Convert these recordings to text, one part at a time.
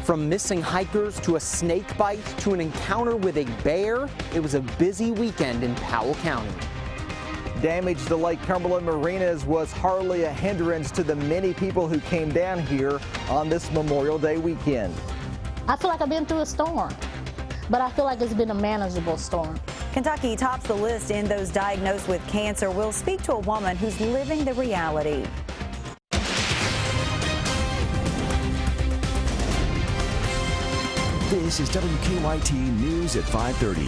From missing hikers to a snake bite to an encounter with a bear, it was a busy weekend in Powell County. Damage to Lake Cumberland marinas was hardly a hindrance to the many people who came down here on this Memorial Day weekend. I feel like I've been through a storm, but I feel like it's been a manageable storm. Kentucky tops the list in those diagnosed with cancer. We'll speak to a woman who's living the reality. This is WKYT News at 5:30.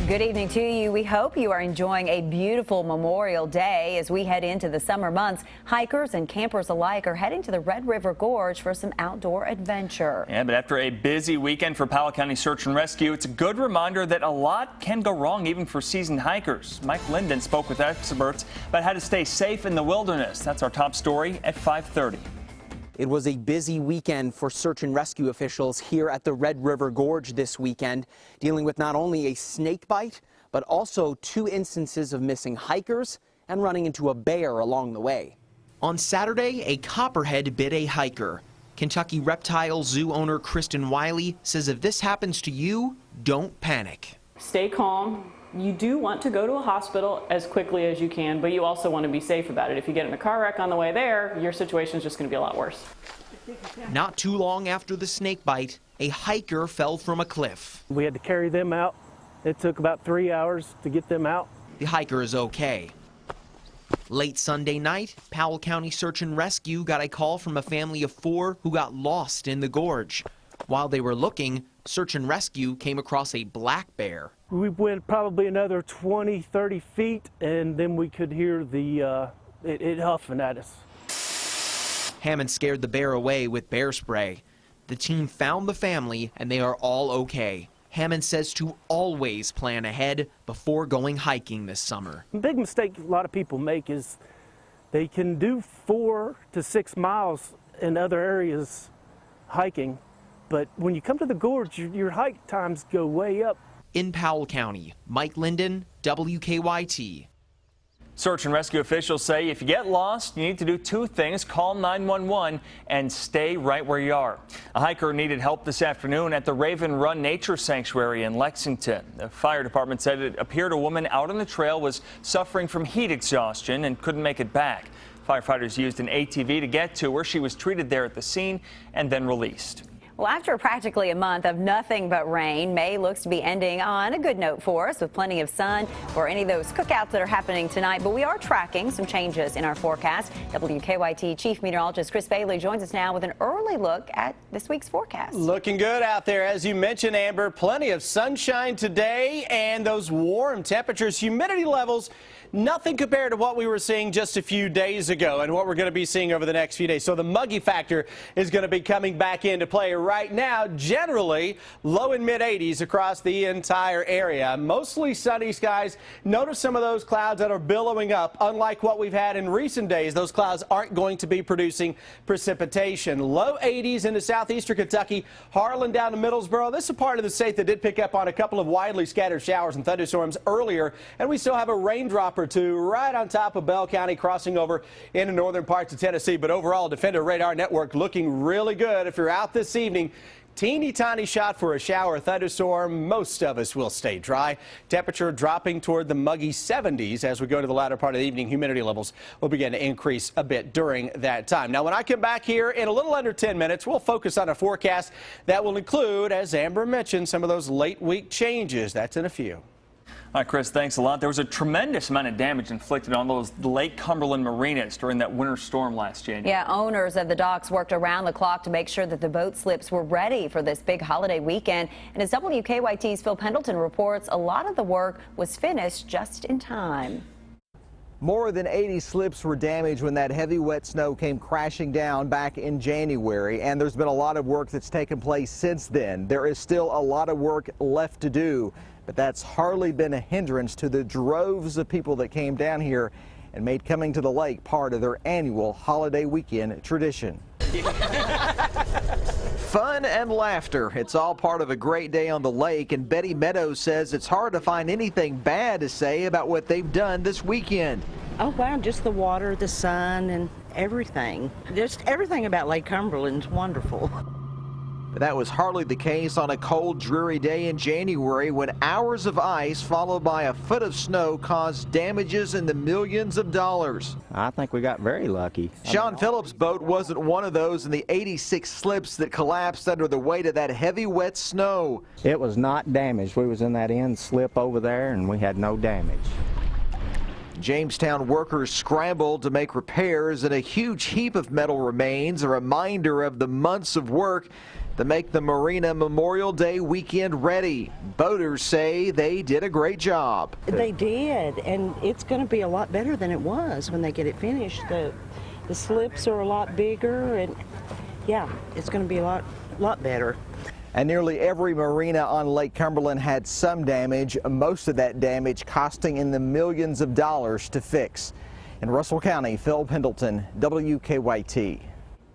Good evening to you. We hope you are enjoying a beautiful Memorial Day as we head into the summer months. Hikers and campers alike are heading to the Red River Gorge for some outdoor adventure. Yeah, but after a busy weekend for Powell County Search and Rescue, it's a good reminder that a lot can go wrong even for seasoned hikers. Mike Linden spoke with experts about how to stay safe in the wilderness. That's our top story at 5:30. It was a busy weekend for search and rescue officials here at the Red River Gorge this weekend, dealing with not only a snake bite, but also 2 instances of missing hikers and running into a bear along the way. On Saturday, a copperhead bit a hiker. Kentucky Reptile Zoo owner Kristen Wiley says if this happens to you, don't panic. Stay calm. You do want to go to a hospital as quickly as you can, but you also want to be safe about it. If you get in a car wreck on the way there, your situation is just going to be a lot worse. Not too long after the snake bite, a hiker fell from a cliff. We had to carry them out. It took about 3 hours to get them out. The hiker is okay. Late Sunday night, Powell County Search and Rescue got a call from a family of 4 who got lost in the gorge. While they were looking, Search and Rescue came across a black bear. We went probably another 20, 30 feet, and then we could hear it huffing at us. Hammond scared the bear away with bear spray. The team found the family, and they are all okay. Hammond says to always plan ahead before going hiking this summer. The big mistake a lot of people make is they can do 4 to 6 miles in other areas hiking, but when you come to the gorge, your hike times go way up. In Powell County, Mike Linden, WKYT. Search and rescue officials say if you get lost, you need to do 2 things. Call 911 and stay right where you are. A hiker needed help this afternoon at the Raven Run Nature Sanctuary in Lexington. The fire department said it appeared a woman out on the trail was suffering from heat exhaustion and couldn't make it back. Firefighters used an ATV to get to her. She was treated there at the scene and then released. Well, after practically a month of nothing but rain, May looks to be ending on a good note for us with plenty of sun for any of those cookouts that are happening tonight. But we are tracking some changes in our forecast. WKYT Chief Meteorologist Chris Bailey joins us now with an early look at this week's forecast. Looking good out there, as you mentioned, Amber. Plenty of sunshine today and those warm temperatures, humidity levels. Nothing compared to what we were seeing just a few days ago and what we're going to be seeing over the next few days. So the muggy factor is going to be coming back into play right now. Generally, low and mid 80s across the entire area. Mostly sunny skies. Notice some of those clouds that are billowing up. Unlike what we've had in recent days, those clouds aren't going to be producing precipitation. Low 80s into southeastern Kentucky, Harlan down to Middlesboro. This is a part of the state that did pick up on a couple of widely scattered showers and thunderstorms earlier, and we still have a raindrop or 2 right on top of Bell County, crossing over into northern parts of Tennessee. But overall, Defender Radar Network looking really good. If you're out this evening, teeny tiny shot for a shower or thunderstorm. Most of us will stay dry. Temperature dropping toward the muggy 70s as we go to the latter part of the evening. Humidity levels will begin to increase a bit during that time. Now, when I come back here in a little under 10 minutes, we'll focus on a forecast that will include, as Amber mentioned, some of those late week changes. That's in a few. All right, Chris, thanks a lot. There was a tremendous amount of damage inflicted on those Lake Cumberland marinas during that winter storm last January. Yeah, owners of the docks worked around the clock to make sure that the boat slips were ready for this big holiday weekend. And as WKYT's Phil Pendleton reports, a lot of the work was finished just in time. More than 80 slips were damaged when that heavy wet snow came crashing down back in January, and there's been a lot of work that's taken place since then. There is still a lot of work left to do, but that's hardly been a hindrance to the droves of people that came down here and made coming to the lake part of their annual holiday weekend tradition. Fun and laughter. It's all part of a great day on the lake, and Betty Meadows says it's hard to find anything bad to say about what they've done this weekend. Oh, wow, just the water, the sun, and everything. Just everything about Lake Cumberland's wonderful. But that was hardly the case on a cold, dreary day in January when hours of ice followed by a foot of snow caused damages in the millions of dollars. I think we got very lucky. Sean Phillips' boat wasn't one of those in the 86 slips that collapsed under the weight of that heavy, wet snow. It was not damaged. We was in that end slip over there and we had no damage. Jamestown workers scrambled to make repairs, and a huge heap of metal remains, a reminder of the months of work to make the marina Memorial Day weekend ready. Boaters say they did a great job. They did, and it's going to be a lot better than it was when they get it finished. The slips are a lot bigger, and yeah, it's going to be a lot better. And nearly every marina on Lake Cumberland had some damage, most of that damage costing in the millions of dollars to fix. In Russell County, Phil Pendleton, WKYT.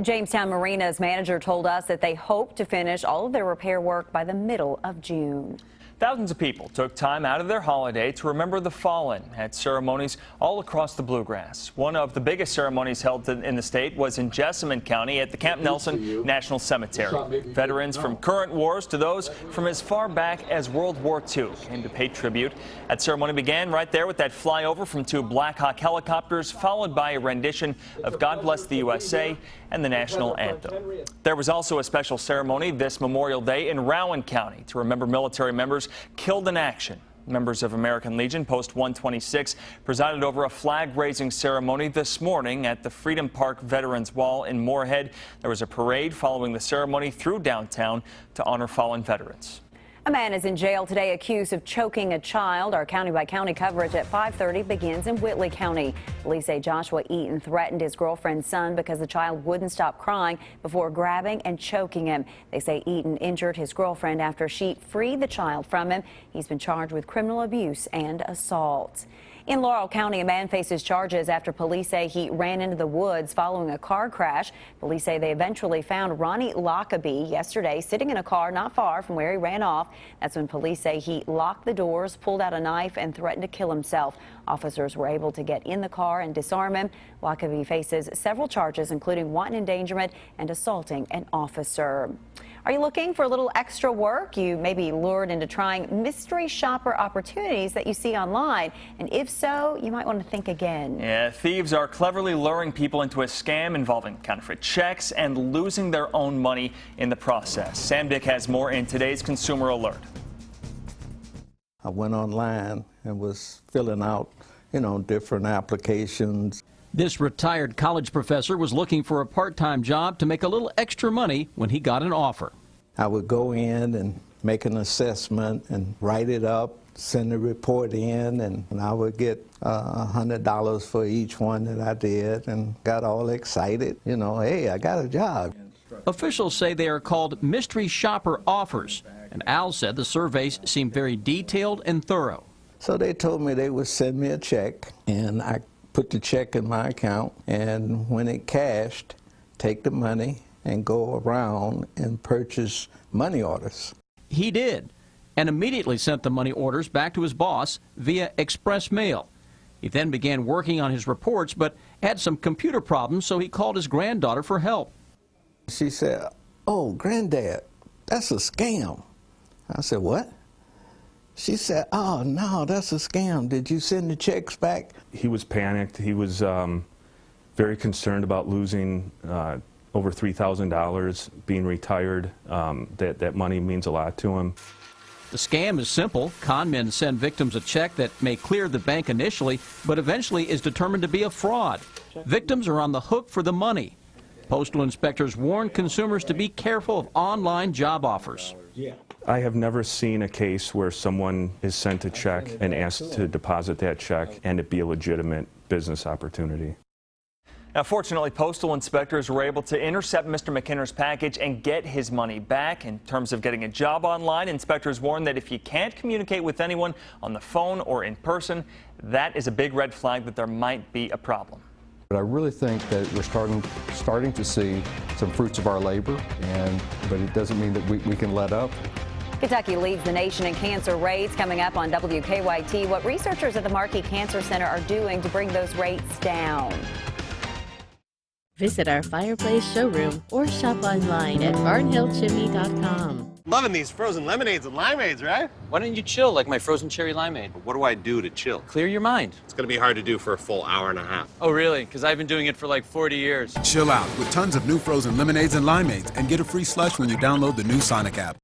Jamestown Marina's manager told us that they hope to finish all of their repair work by the middle of June. Thousands of people took time out of their holiday to remember the fallen at ceremonies all across the Bluegrass. One of the biggest ceremonies held in the state was in Jessamine County at the Camp Nelson National Cemetery. Veterans from current wars to those from as far back as World War II came to pay tribute. That ceremony began right there with that flyover from 2 Black Hawk helicopters, followed by a rendition of God Bless the USA and the national anthem. There was also a special ceremony this Memorial Day in Rowan County to remember military members killed in action. Members of American Legion Post 126 presided over a flag-raising ceremony this morning at the Freedom Park Veterans Wall in Moorhead. There was a parade following the ceremony through downtown to honor fallen veterans. A man is in jail today accused of choking a child. Our county-by-county coverage at 5:30 begins in Whitley County. Police say Joshua Eaton threatened his girlfriend's son because the child wouldn't stop crying before grabbing and choking him. They say Eaton injured his girlfriend after she freed the child from him. He's been charged with criminal abuse and assault. In Laurel County, a man faces charges after police say he ran into the woods following a car crash. Police say they eventually found Ronnie Lockaby yesterday sitting in a car not far from where he ran off. That's when police say he locked the doors, pulled out a knife, and threatened to kill himself. Officers were able to get in the car and disarm him. Lockaby faces several charges, including wanton endangerment and assaulting an officer. Are you looking for a little extra work? You may be lured into trying mystery shopper opportunities that you see online. And if so, you might want to think again. Yeah, thieves are cleverly luring people into a scam involving counterfeit checks and losing their own money in the process. Sam Dick has more in today's Consumer Alert. I went online and was filling out, different applications. This retired college professor was looking for a part-time job to make a little extra money when he got an offer. I would go in and make an assessment and write it up, send the report in, and I would get $100 for each one that I did and got all excited. Hey, I got a job. Officials say they are called mystery shopper offers, and Al said the surveys seemed very detailed and thorough. So they told me they would send me a check, and I put the check in my account, and when it cashed, take the money and go around and purchase money orders. He did, and immediately sent the money orders back to his boss via express mail. He then began working on his reports, but had some computer problems, so he called his granddaughter for help. She said, "Oh, Granddad, that's a scam." I said, "What?" She said, "Oh, no, that's a scam. Did you send the checks back?" He was panicked. He was very concerned about losing over $3,000, being retired. That money means a lot to him. The scam is simple. Con men send victims a check that may clear the bank initially, but eventually is determined to be a fraud. Victims are on the hook for the money. Postal inspectors warn consumers to be careful of online job offers. I have never seen a case where someone is sent a check and asked to deposit that check and it be a legitimate business opportunity. Now, fortunately, postal inspectors were able to intercept Mr. McKinner's package and get his money back. In terms of getting a job online, inspectors warn that if you can't communicate with anyone on the phone or in person, that is a big red flag that there might be a problem. But I really think that we're starting to see some fruits of our labor, but it doesn't mean that we can let up. Kentucky leads the nation in cancer rates. Coming up on WKYT, what researchers at the Markey Cancer Center are doing to bring those rates down. Visit our fireplace showroom or shop online at barnhillchimney.com. Loving these frozen lemonades and limeades, right? Why don't you chill like my frozen cherry limeade? What do I do to chill? Clear your mind. It's going to be hard to do for a full hour and a half. Oh, really? Because I've been doing it for like 40 years. Chill out with tons of new frozen lemonades and limeades and get a free slush when you download the new Sonic app.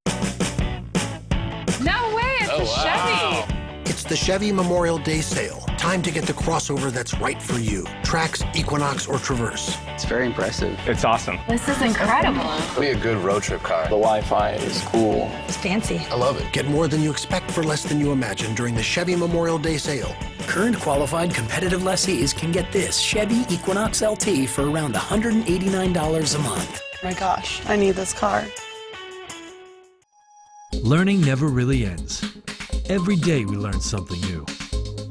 No way, it's a Chevy. It's the Chevy Memorial Day sale. Time to get the crossover that's right for you. Trax, Equinox, or Traverse. It's very impressive. It's awesome. This is incredible. It'll be a good road trip car. The Wi-Fi is cool. It's fancy. I love it. Get more than you expect for less than you imagine during the Chevy Memorial Day sale. Current qualified competitive lessees can get this Chevy Equinox LT for around $189 a month. Oh my gosh, I need this car. Learning never really ends. Every day we learn something new.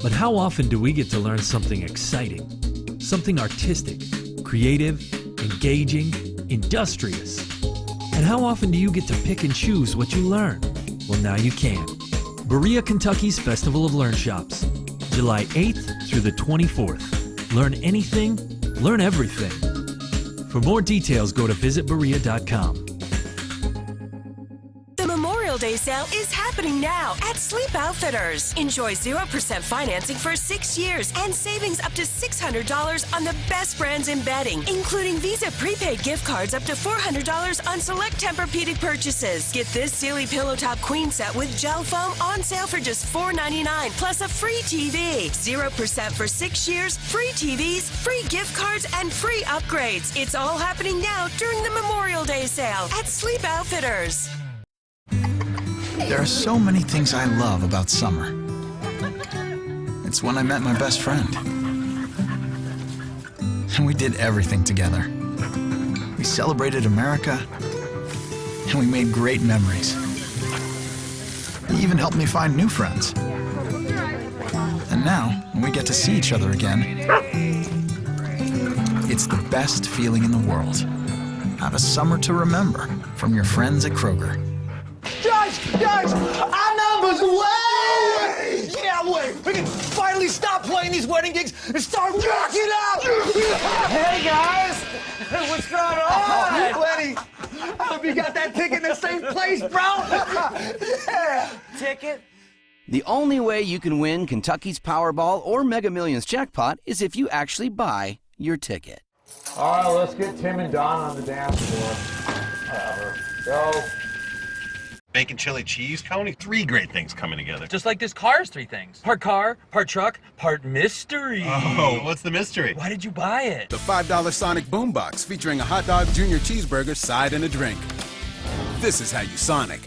But how often do we get to learn something exciting? Something artistic, creative, engaging, industrious? And how often do you get to pick and choose what you learn? Well, now you can. Berea, Kentucky's Festival of LEARNSHOPS, July 8th through the 24th. Learn anything, learn everything. For more details, go to visitberea.com. The Memorial Day sale is happening now at Sleep Outfitters. Enjoy 0% financing for 6 years and savings up to $600 on the best brands in bedding, including Visa prepaid gift cards up to $400 on select Tempur-Pedic purchases. Get this Sealy Pillow Top Queen set with gel foam on sale for just $4.99 plus a free TV. 0% for 6 years, free TVs, free gift cards, and free upgrades. It's all happening now during the Memorial Day sale at Sleep Outfitters. There are so many things I love about summer. It's when I met my best friend. And we did everything together. We celebrated America, and we made great memories. He even helped me find new friends. And now, when we get to see each other again, it's the best feeling in the world. Have a summer to remember from your friends at Kroger. Guys, our number's way! Yeah, wait. We can finally stop playing these wedding gigs and start rocking out! Hey, guys! What's going on? Lenny, I hope you got that ticket in the safe place, bro! Yeah. Ticket? The only way you can win Kentucky's Powerball or Mega Millions jackpot is if you actually buy your ticket. All right, let's get Tim and Don on the dance floor. Go. Bacon chili cheese, Coney. 3 great things coming together. Just like this car's 3 things. Part car, part truck, part mystery. Oh, what's the mystery? Why did you buy it? The $5 Sonic Boombox featuring a hot dog, junior cheeseburger, side, and a drink. This is how you Sonic.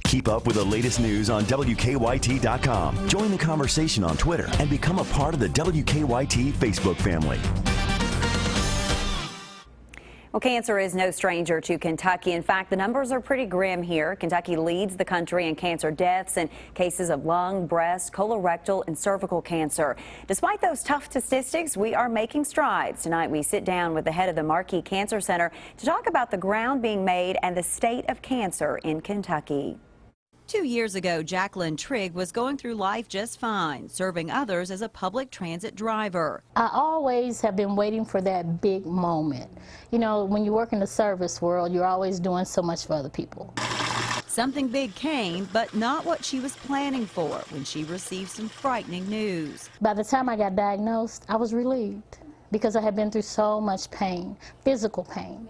Keep up with the latest news on WKYT.com. Join the conversation on Twitter and become a part of the WKYT Facebook family. Well, cancer is no stranger to Kentucky. In fact, the numbers are pretty grim here. Kentucky leads the country in cancer deaths and cases of lung, breast, colorectal, and cervical cancer. Despite those tough statistics, we are making strides. Tonight, we sit down with the head of the Marquis Cancer Center to talk about the ground being made and the state of cancer in Kentucky. 2 years ago, Jacqueline Trigg was going through life just fine, serving others as a public transit driver. I always have been waiting for that big moment. You know, when you work in the service world, you're always doing so much for other people. Something big came, but not what she was planning for when she received some frightening news. By the time I got diagnosed, I was relieved because I had been through so much pain, physical pain,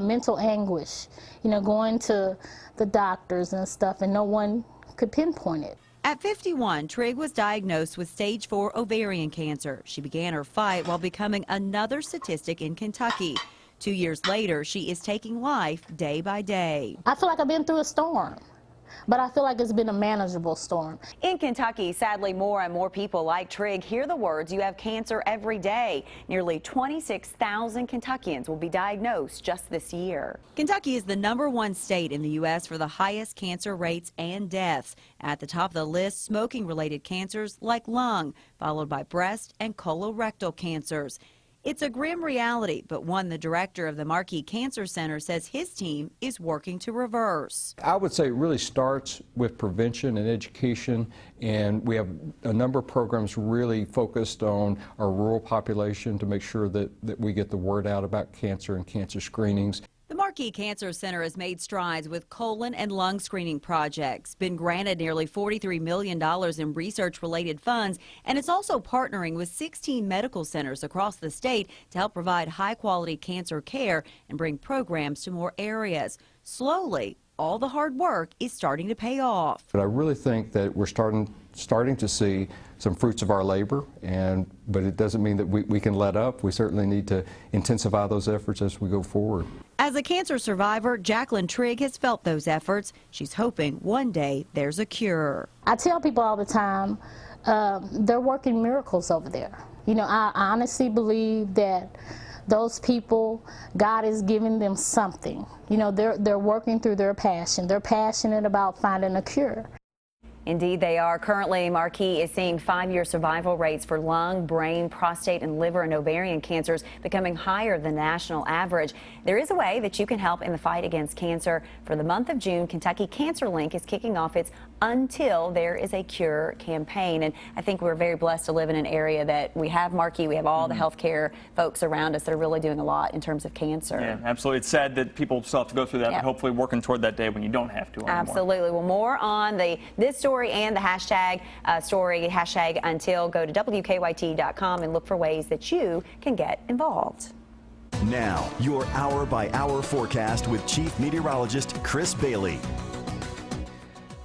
mental anguish, you know, going to the doctors and stuff, and no one could pinpoint it. At 51, Trigg was diagnosed with stage 4 ovarian cancer. She began her fight while becoming another statistic in Kentucky. 2 years later, she is taking life day by day. I feel like I've been through a storm, but I feel like it's been a manageable storm. In Kentucky, sadly, more and more people like Trigg hear the words, "You have cancer," every day. Nearly 26,000 Kentuckians will be diagnosed just this year. Kentucky is the #1 state in the U.S. for the highest cancer rates and deaths. At the top of the list, smoking-related cancers like lung, followed by breast and colorectal cancers. It's a grim reality, but one the director of the Marquis Cancer Center says his team is working to reverse. I would say it really starts with prevention and education, and we have a number of programs really focused on our rural population to make sure that we get the word out about cancer and cancer screenings. The Marquis Cancer Center has made strides with colon and lung screening projects, been granted nearly $43 million in research-related funds, and it's also partnering with 16 medical centers across the state to help provide high-quality cancer care and bring programs to more areas. Slowly, all the hard work is starting to pay off. But I really think that we're starting to see some fruits of our labor, but it doesn't mean that we can let up. We certainly need to intensify those efforts as we go forward. As a cancer survivor, Jacqueline Trigg has felt those efforts. She's hoping one day there's a cure. I tell people all the time, they're working miracles over there. You know, I honestly believe that those people, God is giving them something. You know, they're working through their passion. They're passionate about finding a cure. Indeed, they are. Currently, Marquis is seeing 5-year survival rates for lung, brain, prostate, and liver and ovarian cancers becoming higher than the national average. There is a way that you can help in the fight against cancer. For the month of June, Kentucky Cancer Link is kicking off its Until There Is a Cure campaign. And I think we're very blessed to live in an area that we have Marquis, we have all the healthcare folks around us that are really doing a lot in terms of cancer. Yeah, absolutely. It's sad that people still have to go through that, but hopefully working toward that day when you don't have to anymore. Absolutely. Well, more on this story and the hashtag story, hashtag until, go to WKYT.com and look for ways that you can get involved. Now, your hour-by-hour forecast with Chief Meteorologist Chris Bailey.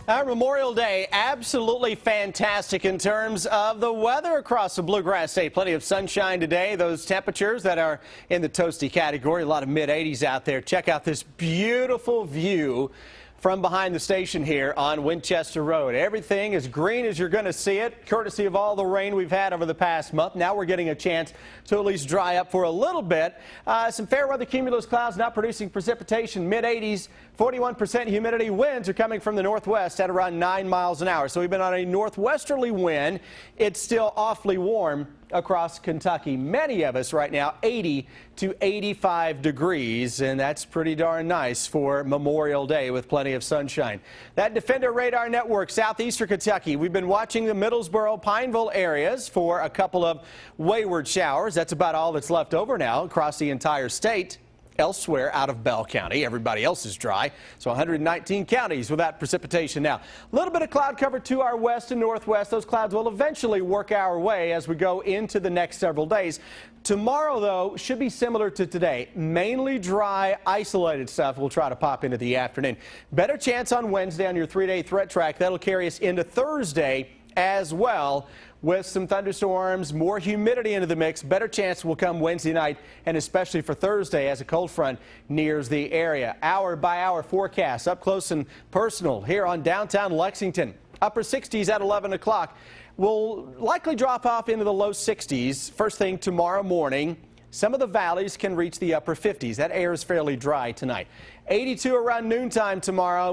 Our Memorial Day, absolutely fantastic in terms of the weather across the Bluegrass State. Plenty of sunshine today. Those temperatures that are in the toasty category, a lot of mid-80s out there. Check out this beautiful view from behind the station here on Winchester Road. Everything as green as you're going to see it, courtesy of all the rain we've had over the past month. Now we're getting a chance to at least dry up for a little bit. Some fair weather cumulus clouds not producing precipitation, mid-80s, 41% humidity. Winds are coming from the northwest at around 9 miles an hour. So we've been on a northwesterly wind. It's still awfully warm across Kentucky. Many of us right now 80 to 85 degrees, and that's pretty darn nice for Memorial Day with plenty of sunshine. That Defender Radar Network, southeastern Kentucky. We've been watching the Middlesboro, Pineville areas for a couple of wayward showers. That's about all that's left over now across the entire state. Elsewhere out of Bell County, everybody else is dry, so 119 counties without precipitation now. A little bit of cloud cover to our west and northwest. Those clouds will eventually work our way as we go into the next several days. Tomorrow, though, should be similar to today. Mainly dry, isolated stuff will try to pop into the afternoon. Better chance on Wednesday on your 3-day threat track. That'll carry us into Thursday as well, with some thunderstorms, more humidity into the mix. Better chance will come Wednesday night and especially for Thursday as a cold front nears the area. Hour by hour forecast up close and personal here on downtown Lexington. Upper 60s at 11 o'clock. Will likely drop off into the low 60s first thing tomorrow morning. Some of the valleys can reach the upper 50s. That air is fairly dry tonight. 82 around noontime tomorrow.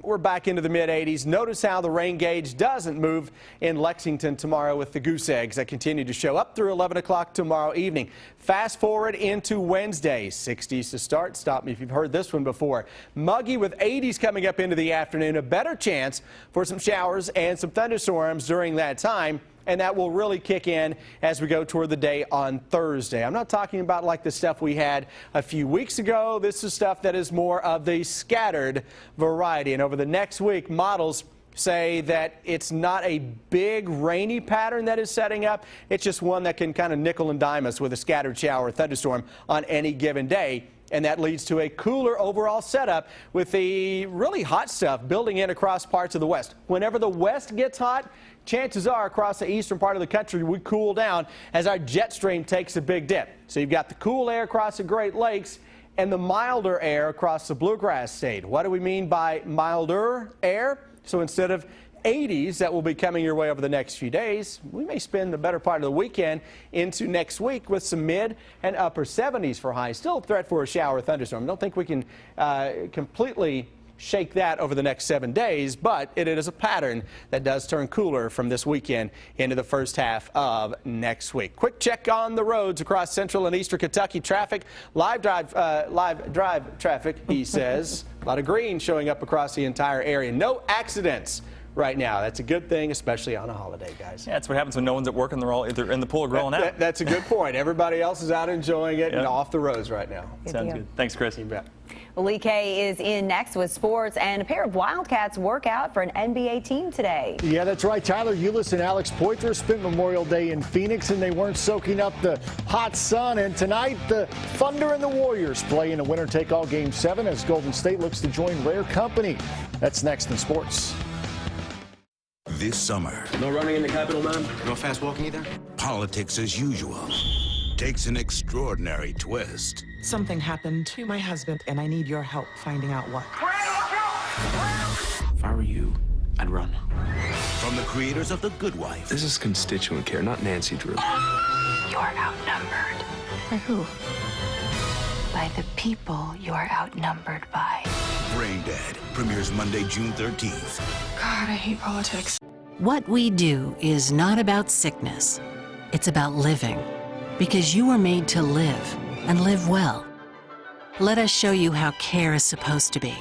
We're back into the mid-80s. Notice how the rain gauge doesn't move in Lexington tomorrow with the goose eggs that continue to show up through 11 o'clock tomorrow evening. Fast forward into Wednesday, 60s to start. Stop me if you've heard this one before. Muggy with 80s coming up into the afternoon. A better chance for some showers and some thunderstorms during that time. And that will really kick in as we go toward the day on Thursday. I'm not talking about like the stuff we had a few weeks ago. This is stuff that is more of the scattered variety. And over the next week, models say that it's not a big rainy pattern that is setting up. It's just one that can kind of nickel and dime us with a scattered shower or thunderstorm on any given day. And that leads to a cooler overall setup with the really hot stuff building in across parts of the west. Whenever the west gets hot, chances are across the eastern part of the country we cool down as our jet stream takes a big dip. So you've got the cool air across the Great Lakes and the milder air across the Bluegrass State. What do we mean by milder air? So instead of 80s that will be coming your way over the next few days, we may spend the better part of the weekend into next week with some mid and upper 70s for highs. Still a threat for a shower or thunderstorm. Don't think we can completely shake that over the next 7 days, but it is a pattern that does turn cooler from this weekend into the first half of next week. Quick check on the roads across central and eastern Kentucky. Traffic, live drive traffic, he says. A lot of green showing up across the entire area. No accidents right now. That's a good thing, especially on a holiday, guys. Yeah, that's what happens when no one's at work and they're all either in the pool or grilling out. That's a good point. Everybody else is out enjoying it and off the roads right now. Sounds good. Thanks, Chris. You bet. Well, Lee K is in next with sports, and a pair of Wildcats work out for an NBA team today. Yeah, that's right. Tyler Ulis and Alex Poitras spent Memorial Day in Phoenix, and they weren't soaking up the hot sun. And tonight, the Thunder and the Warriors play in a winner-take-all Game 7 as Golden State looks to join rare company. That's next in sports. This summer. No running in the Capitol, man? No fast walking either? Politics as usual takes an extraordinary twist. Something happened to my husband, and I need your help finding out what. If I were you, I'd run. From the creators of The Good Wife. This is constituent care, not Nancy Drew. You're outnumbered. By who? By the people you are outnumbered by. Brain Dead premieres Monday, June 13th. God, I hate politics. What we do is not about sickness. It's about living. Because you were made to live, and live well. Let us show you how care is supposed to be.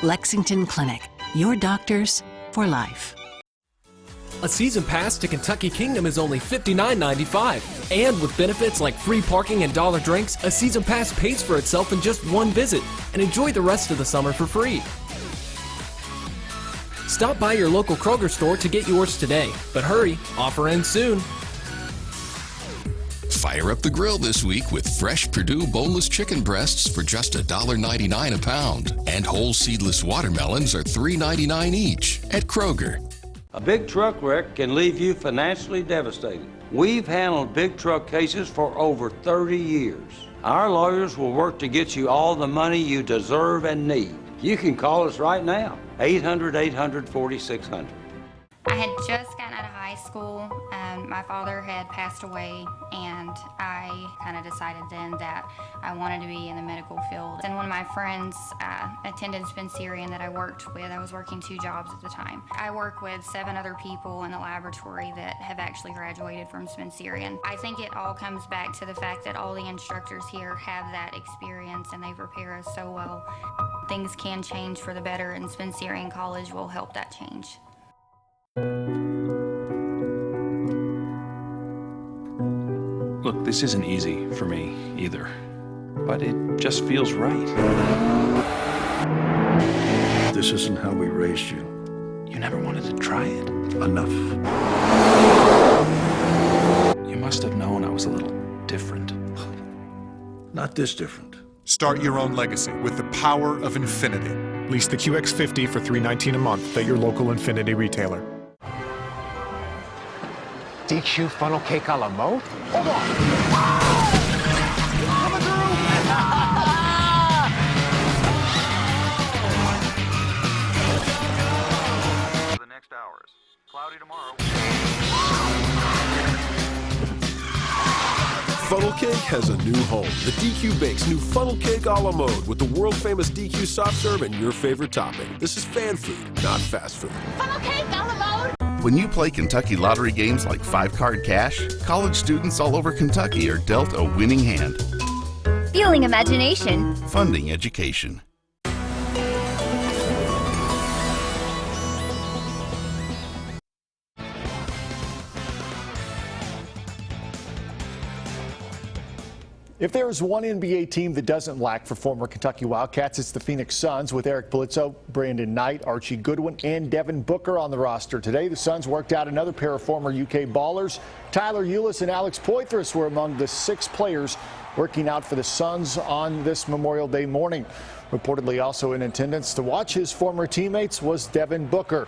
Lexington Clinic, your doctors for life. A season pass to Kentucky Kingdom is only $59.95. And with benefits like free parking and dollar drinks, a season pass pays for itself in just one visit. And enjoy the rest of the summer for free. Stop by your local Kroger store to get yours today. But hurry, offer ends soon. Fire up the grill this week with fresh Purdue boneless chicken breasts for just $1.99 a pound. And whole seedless watermelons are $3.99 each at Kroger. A big truck wreck can leave you financially devastated. We've handled big truck cases for over 30 years. Our lawyers will work to get you all the money you deserve and need. You can call us right now, 800-800-4600. I had just gotten out of high school. My father had passed away, and I kind of decided then that I wanted to be in the medical field. And one of my friends attended Spencerian that I worked with. I was working 2 jobs at the time. I work with 7 other people in the laboratory that have actually graduated from Spencerian. I think it all comes back to the fact that all the instructors here have that experience, and they prepare us so well. Things can change for the better, and Spencerian College will help that change. Look, this isn't easy for me either, but it just feels right. This isn't how we raised you. You never wanted to try it. Enough. You must have known I was a little different. Not this different. Start your own legacy with the power of Infinity. Lease the QX50 for $319 a month at your local Infinity retailer. DQ funnel cake a la mode? Hold on. For the next hours. Cloudy tomorrow. Funnel cake has a new home. The DQ Bakes new funnel cake a la mode with the world-famous DQ soft serve and your favorite topping. This is fan food, not fast food. Funnel cake a la mode. When you play Kentucky lottery games like 5-card cash, college students all over Kentucky are dealt a winning hand. Fueling imagination. Funding education. If there is one NBA team that doesn't lack for former Kentucky Wildcats, it's the Phoenix Suns with Eric Bledsoe, Brandon Knight, Archie Goodwin, and Devin Booker on the roster. Today, the Suns worked out another pair of former UK ballers. Tyler Ulis and Alex Poitras were among the 6 players working out for the Suns on this Memorial Day morning. Reportedly also in attendance to watch his former teammates was Devin Booker.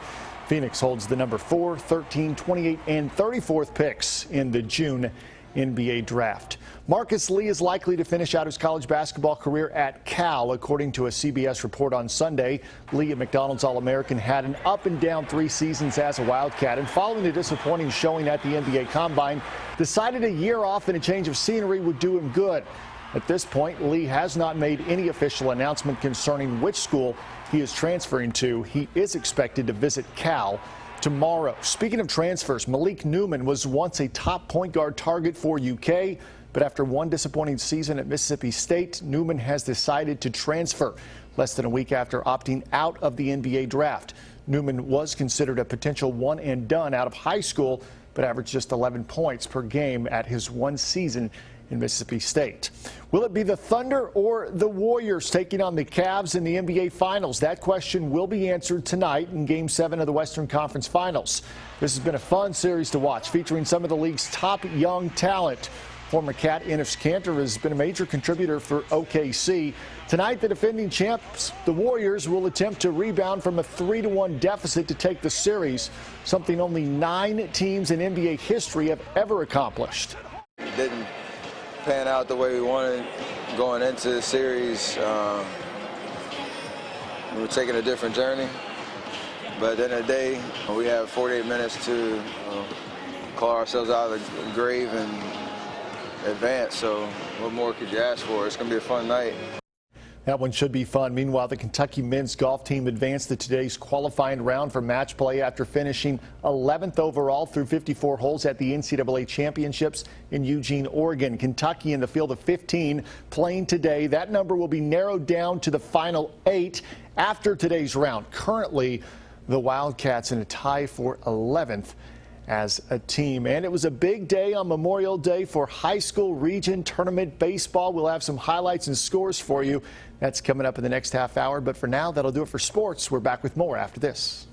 Phoenix holds the number 4, 13, 28, and 34th picks in the June NBA draft. Marcus Lee is likely to finish out his college basketball career at Cal, according to a CBS report on Sunday. Lee, a McDonald's All-American, had an up-and-down 3 seasons as a Wildcat, and following a disappointing showing at the NBA Combine, decided a year off and a change of scenery would do him good. At this point, Lee has not made any official announcement concerning which school he is transferring to. He is expected to visit Cal tomorrow. Speaking of transfers, Malik Newman was once a top point guard target for UK, but after one disappointing season at Mississippi State, Newman has decided to transfer less than a week after opting out of the NBA draft. Newman was considered a potential one and done out of high school, but averaged just 11 points per game at his one season in Mississippi State. Will it be the Thunder or the Warriors taking on the Cavs in the NBA Finals? That question will be answered tonight in Game 7 of the Western Conference Finals. This has been a fun series to watch, featuring some of the league's top young talent. Former Cat Enes Kanter has been a major contributor for OKC. Tonight, the defending champs, the Warriors, will attempt to rebound from a 3-1 deficit to take the series, something only 9 teams in NBA history have ever accomplished. It didn't pan out the way we wanted going into the series. We were taking a different journey, but at the end of the day, we have 48 minutes to claw ourselves out of the grave and advance. So what more could you ask for? It's going to be a fun night. That one should be fun. Meanwhile, the Kentucky men's golf team advanced to today's qualifying round for match play after finishing 11th overall through 54 holes at the NCAA Championships in Eugene, Oregon. Kentucky in the field of 15 playing today. That number will be narrowed down to the final 8 after today's round. Currently, the Wildcats in a tie for 11th as a team. And it was a big day on Memorial Day for high school region tournament baseball. We'll have some highlights and scores for you. That's coming up in the next half hour. But for now, that'll do it for sports. We're back with more after this.